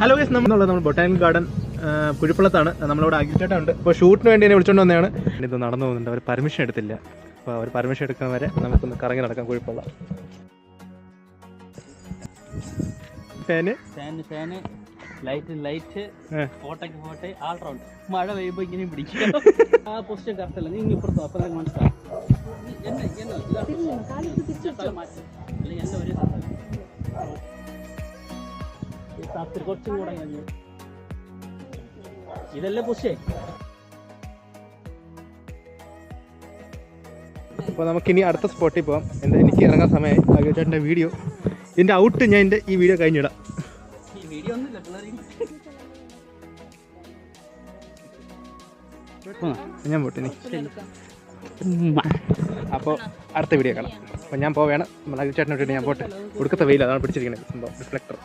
Hello guys, നമ്മൾ botanical garden കുഴിപ്പള്ളത്താണ്. നമ്മളിവിടെ അഖിൽചേട്ടനുണ്ട്. ഇപ്പോൾ ഷൂട്ടിന് വേണ്ടി എന്നെ വിളിച്ചുകൊണ്ട് വന്നതാണ്. ഇത് നടന്നു പോകുന്നുണ്ട്. അവർ പെർമിഷൻ എടുത്തില്ല. അപ്പോൾ അവർ പെർമിഷൻ എടുക്കാൻ വരെ നമുക്കൊന്ന് കറങ്ങി നടക്കാം കുഴിപ്പള്ള. ഫാന് ലൈറ്റ് ഫോട്ടോക്ക് ഫോട്ടോ ആൾ റൗണ്ട്. മഴ പെയ്യുമ്പോൾ ഇങ്ങനെ പിടിക്കുക. ആ പൊസിഷൻ കറക്റ്റ് അല്ല. നീ ഇപ്പുറത്തോ അപ്പം തന്നെ മനസ്സിലാവും. കുറച്ചും കൂടെ ഇതല്ലേ പൊസിഷൻ. അപ്പോൾ നമുക്കിനി അടുത്ത സ്പോട്ടിൽ പോകാം. എനിക്ക് ഇറങ്ങാൻ സമയമായി. അഖിൽചേട്ടൻ്റെ വീഡിയോ ഇതിൻ്റെ ഔട്ട് ഞാൻ ഈ വീഡിയോ കഴിഞ്ഞിടാം. ഈ വീഡിയോ ഒന്നുമില്ല ഞാൻ പോട്ടിനി. അപ്പോൾ അടുത്ത വീഡിയോ കാണാം. അപ്പോൾ ഞാൻ പോവുകയാണ്. നമ്മൾ അഖിൽചേട്ടനെ വിട്ടിട്ട് ഞാൻ പോട്ടെ. ഒടുക്കത്തെ വെയിൽ അതാണ് പിടിച്ചിരിക്കുന്നത് സംഭവം. റിഫ്ലക്ടർ